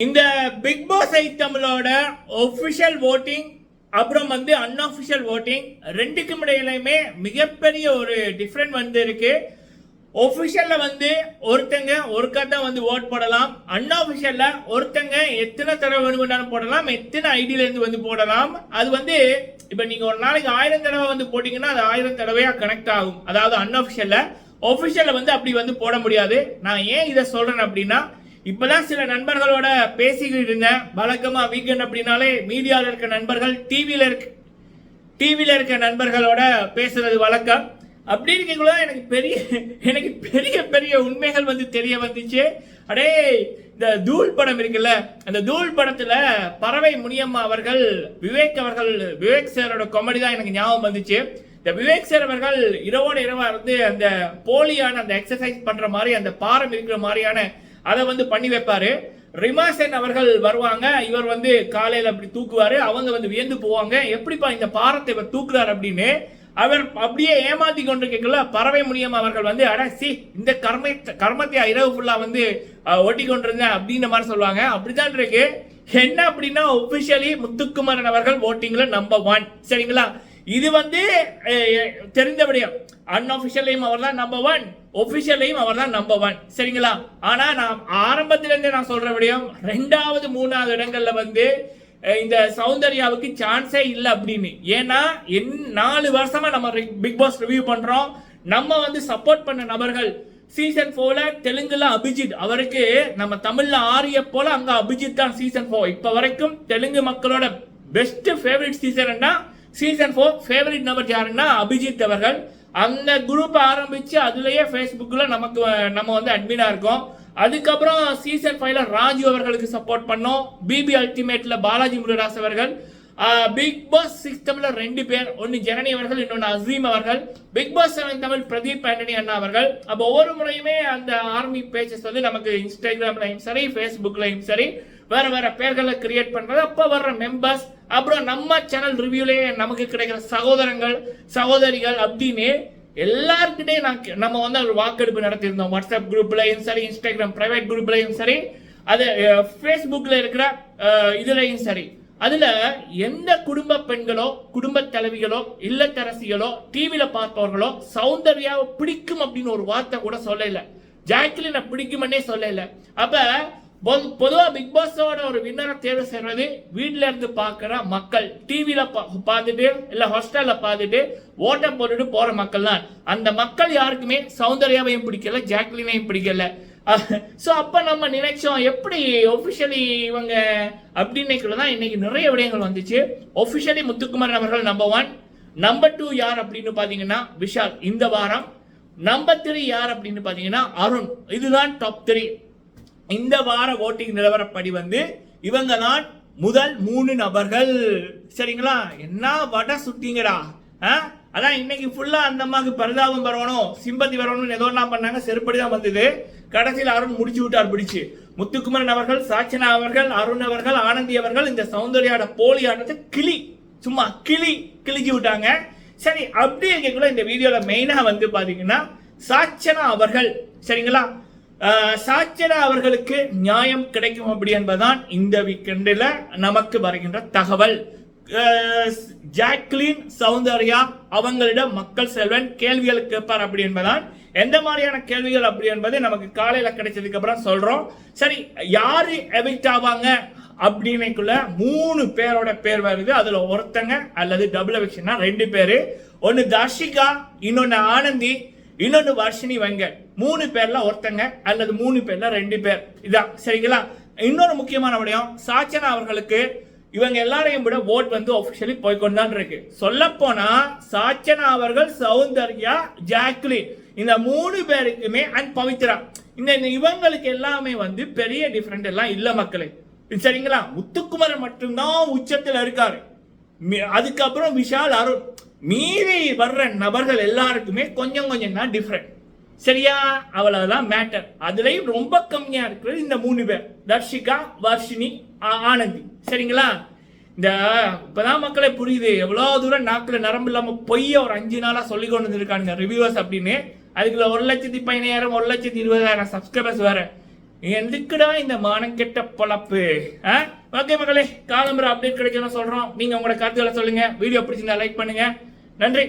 இந்த big pass ஐட்டம்களோட official voting அப்புறம் unofficial voting ரெண்டுக்கும் இடையிலுமே மிகப்பெரிய ஒரு டிஃபரெண்ட் இருக்கு. ஒபிஷியல்ல ஒருத்தங்க ஒருக்கா தான் ஓட் போடலாம். அன்அஃபிஷியல்ல ஒருத்தங்க எத்தனை தடவை வேணும்னாலும் போடலாம், எத்தனை ஐடியில இருந்து போடலாம். அது இப்ப நீங்க ஒரு நாளைக்கு 1000 தடவை போட்டீங்கன்னா அது 1000 தடவையா கனெக்ட் ஆகும். அதாவது அன்அஃபிஷியல்ல. ஒபிஷியல்ல அப்படி போட முடியாது. நான் ஏன் இதை சொல்றேன் அப்படின்னா, இப்பதான் சில நண்பர்களோட பேசிக்கிட்டு இருந்தேன். வழக்கமா வீக்கெண்ட் அப்படின்னாலே மீடியாவில் இருக்க நண்பர்கள், டிவில இருக்க நண்பர்களோட பேசுறது வழக்கம். அப்படி இருக்கக்குள்ள எனக்கு பெரிய பெரிய உண்மைகள் தெரிய வந்துச்சு. அடே, இந்த தூள் படம் இருக்குல்ல, அந்த தூள் படத்துல பறவை முனியம்மா அவர்கள் விவேக் சாரோட காமெடி தான் எனக்கு ஞாபகம் வந்துச்சு. இந்த விவேக் சார் அவர்கள் இரவோட இரவா அந்த போலியான அந்த எக்ஸசைஸ் பண்ற மாதிரி, அந்த பாரம் இருக்கிற மாதிரியான அதை பண்ணி வைப்பாரு. ரிமாசன் அவர்கள் வருவாங்க, இவர் காலையில அப்படி தூக்குவாரு. அவங்க வியந்து போவாங்க, எப்படிப்பா இந்த பாரத்தை இவர் தூக்குறாரு அப்படின்னு. அவர் அப்படியே ஏமாத்தி கொண்டு கேட்கல. பறவை முனியம் அவர்கள் இந்த கர்மத்தை இரவு ஃபுல்லா ஒட்டி கொண்டிருந்தேன் அப்படின்ற மாதிரி சொல்லுவாங்க. அப்படிதான் இருக்கு. என்ன அப்படின்னா, ஒபிஷியலி முத்துக்குமரன் அவர்கள் ஓட்டிங்ல நம்பர் 1. சரிங்களா? இது தெரிந்தபடியும் அன்அஃபிஷியலையும் அவர் தான் நம்பர் 1, ஒபிஷியலையும் அவர் தான் நம்பர் 1. சரிங்களா? ஆனா நான் ஆரம்பத்திலிருந்தே நான் சொல்ற விடயம், 2வது 3வது இடங்கள்ல இந்த சௌந்தர்யாவுக்கு சான்ஸே இல்லை அப்படின்னு. ஏன்னா 4 வருஷமா நம்ம பிக் பாஸ் ரிவ்யூ பண்றோம். நம்ம சப்போர்ட் பண்ண நபர்கள் சீசன் 4ல தெலுங்குல அபிஜித், அவருக்கு நம்ம தமிழ்ல ஆரிய போல அங்க அபிஜித் தான் சீசன் 4. இப்ப வரைக்கும் தெலுங்கு மக்களோட பெஸ்ட் ஃபேவரட் சீசன்னா சீசன் 4 ஃபேவரட் நபர் யாருன்னா அபிஜித் அவர்கள். அந்த குரூப் ஆரம்பிச்சு அதுலயே ஃபேஸ்புக்ல நம்ம அட்மினா இருக்கோம். அதுக்கப்புறம் சீசன் 5ல ராஜு அவர்களுக்கு சப்போர்ட் பண்ணோம். பிபி அல்டிமேட்ல பாலாஜி முருகதாஸ் அவர்கள். பிக் பாஸ் 6 தமிழ்ல 2 பேர், ஒன்னு ஜனனி அவர்கள், இன்னொன்னு அசீம் அவர்கள். பிக் பாஸ் 7 தமிழ் பிரதீப் ஆண்டனி அண்ணா அவர்கள். அப்போ ஒவ்வொரு முறையுமே அந்த ஆர்மி பேச்சஸ் நமக்கு இன்ஸ்டாகிராம்லயும் சரி, ஃபேஸ்புக்லயும் சரி, வேற வேற பேர்களை கிரியேட் பண்றது. அப்ப வர்ற மெம்பர்ஸ், அப்புறம் நம்ம சேனல் ரிவ்யூலயே நமக்கு கிடைக்கிற சகோதரங்கள் சகோதரிகள் அப்படின்னு எல்லாருக்கிட்டே நம்ம ஒரு வாக்கெடுப்பு நடத்தியிருந்தோம். வாட்ஸ்அப் குரூப்லயும் சரி, இன்ஸ்டாகிராம் பிரைவேட் குரூப்லயும் சரி, அது ஃபேஸ்புக்ல இருக்கிற இதுலயும் சரி. அதுல எந்த குடும்ப பெண்களோ, குடும்ப தலைவிகளோ, இல்லத்தரசிகளோ, டிவில பார்ப்பவர்களோ சௌந்தர்யாவை பிடிக்கும் அப்படின்னு ஒரு வார்த்தை கூட சொல்லல. ஜாக்லினை பிடிக்கும்னே சொல்லல. அப்ப பொதுவா பிக் பாஸோட ஒரு வின்னரை தேர்வு செய்வது வீட்டுல இருந்து பாக்குற மக்கள், டிவில பார்த்துட்டு இல்ல ஹாஸ்டல்ல பார்த்துட்டு ஓட்ட போட்டுட்டு போற மக்கள் தான். அந்த மக்கள் யாருக்குமே சௌந்தர்யாவையும் பிடிக்கல, ஜாக்லினையும் பிடிக்கல. சோ அப்ப நம்ம நினைச்சோம், எப்படி ஒபிஷியலி இவங்க அப்படின்னு தான் இன்னைக்கு நிறைய விடயங்கள் வந்துச்சு. ஒபிஷியலி முத்துக்குமரன் அவர்கள் நம்பர் 1. நம்பர் 2 யார் அப்படின்னு பாத்தீங்கன்னா விஷால் இந்த வாரம். நம்பர் 3 யார் அப்படின்னு பாத்தீங்கன்னா அருண். இதுதான் டாப் 3. இந்த வார ஓட்டிங் நிலவரப்படி இவங்க தான் முதல் 3 நபர்கள். சரிங்களா? என்ன வட சுட்டிங்கடா. அதான் இன்னைக்கு ஃபுல்லா அந்த அம்மாக்கு பரிதாபம் வரணும், சிம்பத்தி வரணும்னு ஏதோ பண்ணாங்க. செருப்படி தான் வந்தது. கடைசியில் அருண் முடிச்சு விட்டார் பிடிச்சு. முத்துக்குமரன் அவர்கள், சாச்சனா அவர்கள், அருண் அவர்கள், ஆனந்தி அவர்கள் இந்த சௌந்தர்யாவோட போலி ஆட்டத்தை சும்மா கிழிச்சு விட்டாங்க. சரி, அப்படி இருக்கக்குள்ள இந்த வீடியோல மெயினா பாத்தீங்கன்னா சாச்சனா அவர்கள். சரிங்களா? சாச்சனா அவர்களுக்கு நியாயம் கிடைக்கும் அப்படி என்பதுதான் இந்த வீக்கெண்டில் நமக்கு வருகின்ற தகவல். ஜாக்லின், சௌந்தர்யா அவங்களிடம் மக்கள் செல்வன் கேள்விகள் கேட்பார் அப்படி என்பதான். எந்த மாதிரியான கேள்விகள் அப்படி என்பது நமக்கு காலையில கிடைச்சதுக்கு அப்புறம் சொல்றோம். சரி, யாரு எவிக்ட் ஆவாங்க அப்படின்னுக்குள்ள 3 பேரோட பேர் வருது. அதுல ஒருத்தங்க அல்லது டபுள் எவிக்ஷன்னா 2 பேரு. ஒன்னு தர்ஷிகா, இன்னொன்னு ஆனந்தி, இன்னொன்னு வர்ஷினி வெங்கட். 3 பேர்ல ஒருத்தங்க அல்லது 3 பேர்ல 2 பேர். இதான். சரிங்களா? இன்னொரு முக்கியமான விடயம், சாச்சனா அவர்களுக்கு இவங்க எல்லாரையும் விட ஓட் ஆஃபிஷியலி போய்கொண்டுதான் இருக்கு. சொல்ல போனா சாச்சனா அவர்கள், சௌந்தர்யா, ஜாக்லின் இந்த 3 பேருக்குமே அண்ட் பவித்ரா இந்த இவங்களுக்கு எல்லாமே பெரிய டிஃபரெண்ட் எல்லாம் இல்ல மக்களே. சரிங்களா? முத்துக்குமரன் மட்டும்தான் உச்சத்தில் இருக்காரு. அதுக்கப்புறம் விஷால், அருண், மீறி வர்ற நபர்கள் எல்லாருக்குமே கொஞ்சம் தான் டிஃபரெண்ட். சரியா? அவ்வளவுதான் மேட்டர். அதுலயும் ரொம்ப கம்மியா இருக்கிறது இந்த 3 பேர், தர்ஷிகா, வர்ஷினி, ஆனந்தி. சரிங்களா? இந்த இப்பதான் மக்களே புரியுது எவ்வளவு தூரம் நாக்குல நரம்பு இல்லாம பொய்ய ஒரு 5 நாளா சொல்லி கொண்டு இருக்காங்க ரிவ்யூவர்ஸ் அப்படின்னு. அதுக்குள்ள 1,15,000 1,20,000 சப்ஸ்கிரைபர்ஸ் வேற. எதுக்குடா இந்த மானம் கெட்ட பொழப்பு? ஓகே மக்களே, காலம்புற அப்டேட் கிடைக்கணும் சொல்றோம். நீங்க உங்களோட கருத்துக்களை சொல்லுங்க. வீடியோ பிடிச்சிருந்தா லைக் பண்ணுங்க. நன்றி.